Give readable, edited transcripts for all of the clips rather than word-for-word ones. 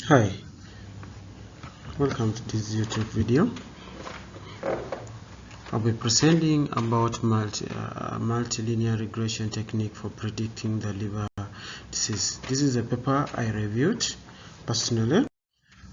Hi, welcome to this YouTube video. I'll be presenting about multilinear regression technique for predicting the liver disease. This is a paper I reviewed personally,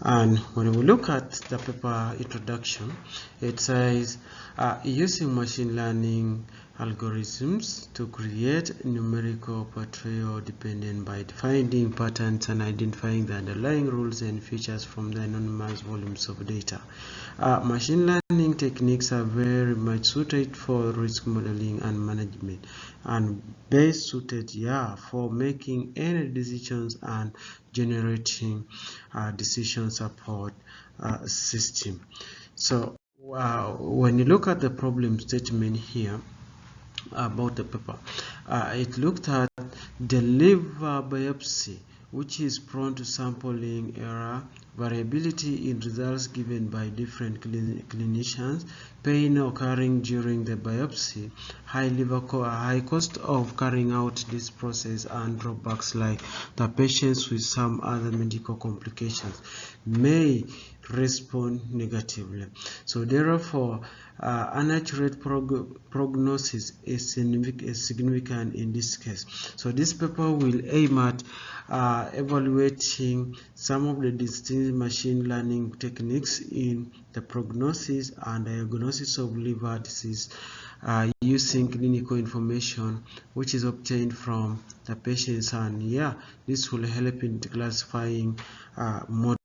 and when we look at the paper introduction, it says using machine learning algorithms to create numerical portrayal dependent by defining patterns and identifying the underlying rules and features from the anonymous volumes of data. Machine learning techniques are very much suited for risk modeling and management, and best suited for making any decisions and generating decision support system. So when you look at the problem statement here about the paper, it looked at the liver biopsy, which is prone to sampling error, variability in results given by different clinicians, pain occurring during the biopsy, high cost of carrying out this process, and drawbacks like the patients with some other medical complications may respond negatively. So therefore, inaccurate prognosis is significant in this case. So this paper will aim at evaluating some of the distinct machine learning techniques in the prognosis and diagnosis of liver disease using clinical information which is obtained from the patients, and this will help in classifying models.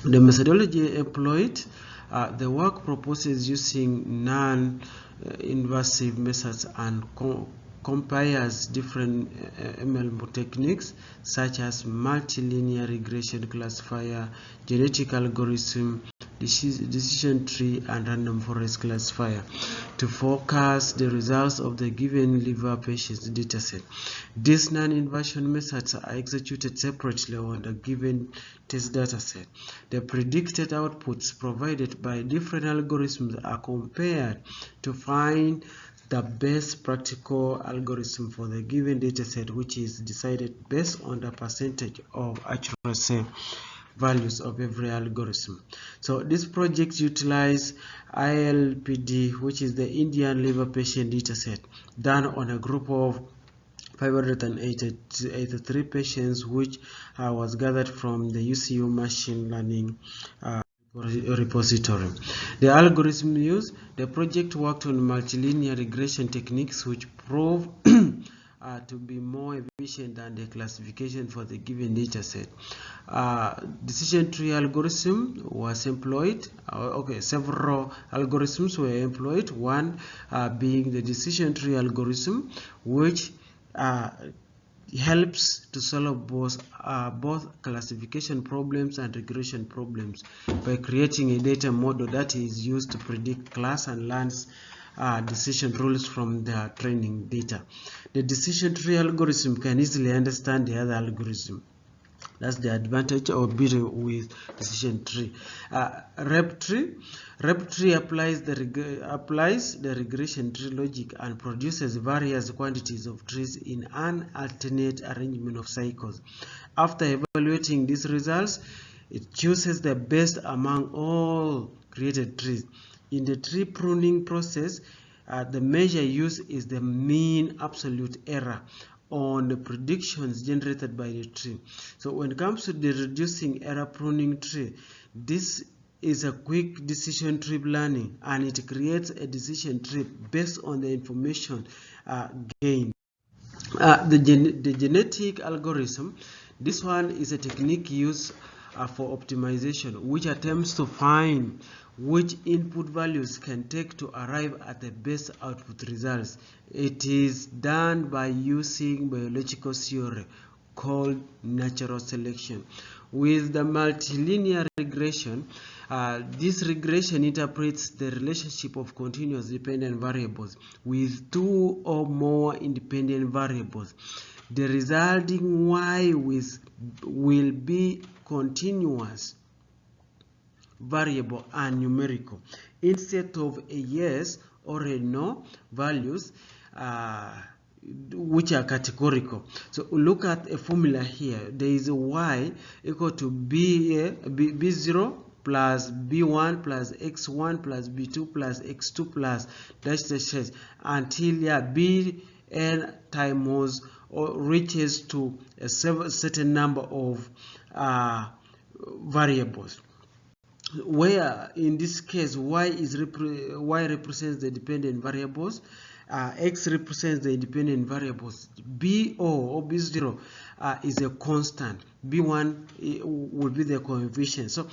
The methodology employed, the work proposes using non-invasive methods and compares different ML techniques such as multilinear regression classifier, genetic algorithm, decision tree, and random forest classifier to forecast the results of the given liver patient's dataset. These non-inversion methods are executed separately on the given test dataset. The predicted outputs provided by different algorithms are compared to find the best practical algorithm for the given dataset, which is decided based on the percentage of accuracy values of every algorithm. So this project utilized ILPD, which is the Indian liver patient dataset, done on a group of 583 patients, which was gathered from the UCU machine learning repository. The algorithm used, the project worked on multilinear regression techniques which prove to be more efficient than the classification for the given dataset. Decision tree algorithm was employed. Several algorithms were employed. One being the decision tree algorithm, which helps to solve both classification problems and regression problems by creating a data model that is used to predict class and learns decision rules from the training data. The decision tree algorithm can easily understand the other algorithm. That's the advantage of building with decision tree. Rep tree applies the regression tree logic and produces various quantities of trees in an alternate arrangement of cycles. After evaluating these results, it chooses the best among all created trees. In the tree pruning process, the measure used is the mean absolute error on the predictions generated by the tree. So when it comes to the reducing error pruning tree, this is a quick decision tree planning, and it creates a decision tree based on the information gained. The genetic algorithm, this one is a technique used for optimization, which attempts to find which input values can take to arrive at the best output results. It is done by using biological theory called natural selection. With the multilinear regression, this regression interprets the relationship of continuous dependent variables with two or more independent variables. The resulting Y will be continuous variable and numerical instead of a yes or a no values. which are categorical. So look at a formula here. There is a y equal to b0 plus b1 plus x1 plus b2 plus x2 plus dash until bn times or reaches to a certain number of variables, where in this case y represents the dependent variables, x represents the independent variables, or b0 is a constant, b1 will be the coefficient. So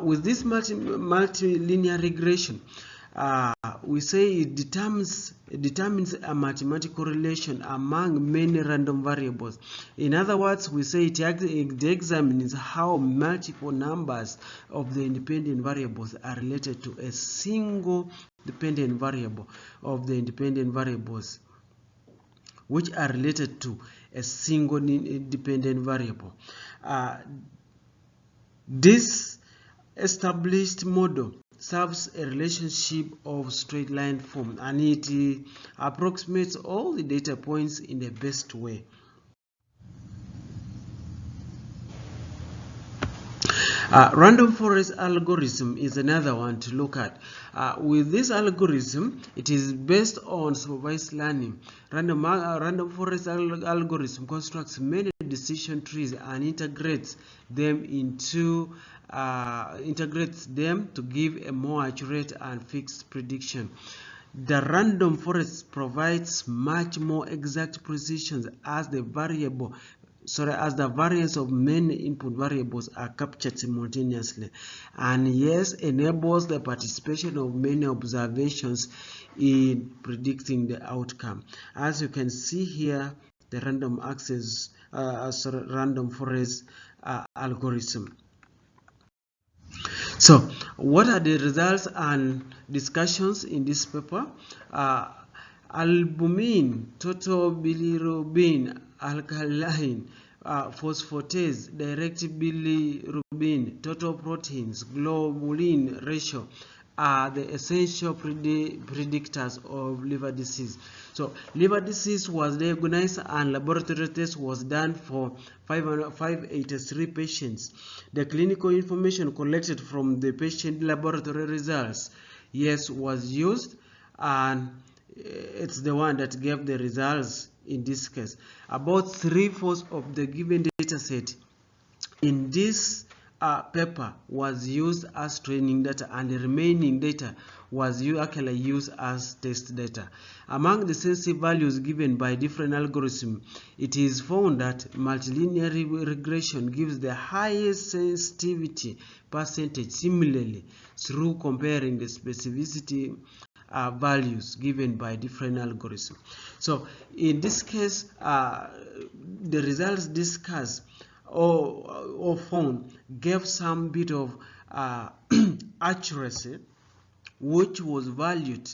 with this multilinear regression, we say it determines a mathematical relation among many random variables. In other words, we say it examines how multiple numbers of the independent variables are related to a single dependent variable of the independent variables, which are related to a single independent variable. This established model serves a relationship of straight line form, and it approximates all the data points in the best way. Random forest algorithm is another one to look at. With this algorithm, it is based on supervised learning. Random forest algorithm constructs many decision trees and integrates them to give a more accurate and fixed prediction. The random forest provides much more exact precision as the variance of many input variables are captured simultaneously, and yes, enables the participation of many observations in predicting the outcome. As you can see here, the random forest algorithm. So, what are the results and discussions in this paper? Albumin, total bilirubin, alkaline, phosphatase, direct bilirubin, total proteins, globulin ratio are the essential predictors of liver disease. So liver disease was diagnosed and laboratory test was done for 583 patients. The clinical information collected from the patient laboratory results, yes, was used, and it's the one that gave the results in this case. About 3/4 of the given data set in this paper was used as training data, and the remaining data was actually used as test data. Among the sensitive values given by different algorithms, it is found that multilinear regression gives the highest sensitivity percentage. Similarly, through comparing the specificity values given by different algorithms. So in this case, the results discussed or found gave some bit of accuracy, which was valued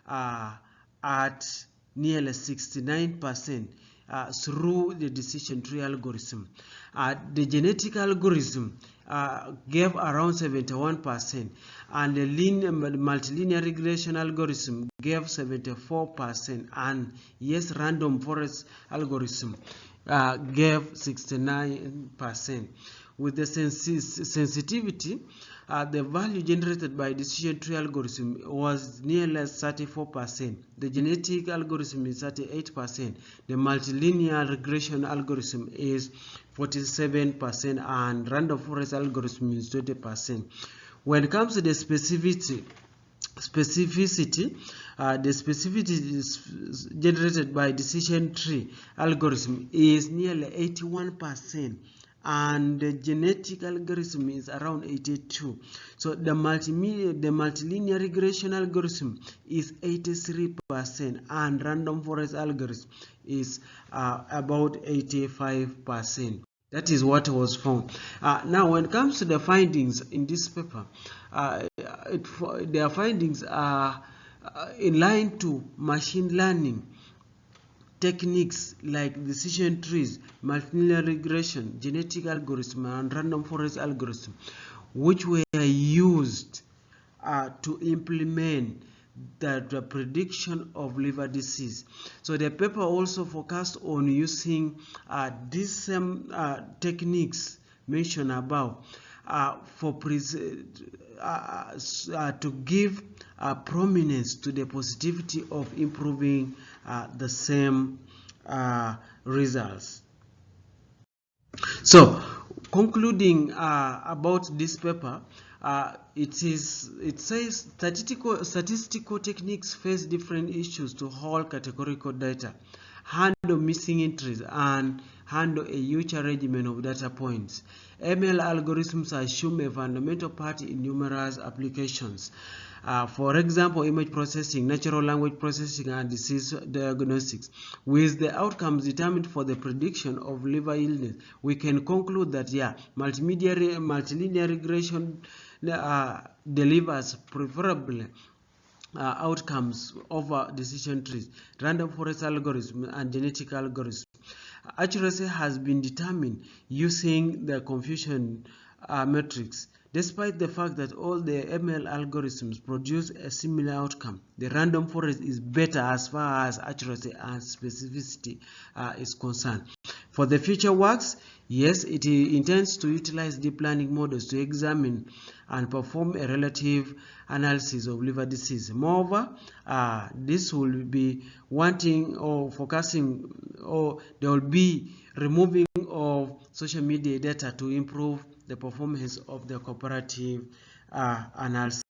at nearly 69% through the decision tree algorithm. The genetic algorithm gave around 71%, and the multilinear regression algorithm gave 74%, and yes, random forest algorithm gave 69%. With the sensitivity, the value generated by decision tree algorithm was nearly 34%. The genetic algorithm is 38%. The multilinear regression algorithm is 47%, and random forest algorithm is 20%. When it comes to the specificity, the specificity is generated by decision tree algorithm is nearly 81%, and the genetic algorithm is around 82%. So the multilinear regression algorithm is 83%, and random forest algorithm is about 85%. That is what was found. Now, when it comes to the findings in this paper, their findings are in line to machine learning techniques like decision trees, multilinear regression, genetic algorithm, and random forest algorithm, which were used to implement the prediction of liver disease. So the paper also focused on using these same techniques mentioned above to give prominence to the positivity of improving the same results. So, concluding about this paper, it says statistical techniques face different issues to hold categorical data, handle missing entries, and handle a huge arrangement of data points. ML algorithms assume a fundamental part in numerous applications. For example, image processing, natural language processing, and disease diagnostics. With the outcomes determined for the prediction of liver illness, we can conclude that multilinear regression delivers preferable outcomes over decision trees, random forest algorithms, and genetic algorithms. Accuracy has been determined using the confusion matrix. Despite the fact that all the ML algorithms produce a similar outcome, the random forest is better as far as accuracy and specificity is concerned. For the future works, yes, it intends to utilize deep learning models to examine and perform a relative analysis of liver disease. Moreover, this will be wanting or focusing, or they will be removing of social media data to improve the performance of the comparative analysis.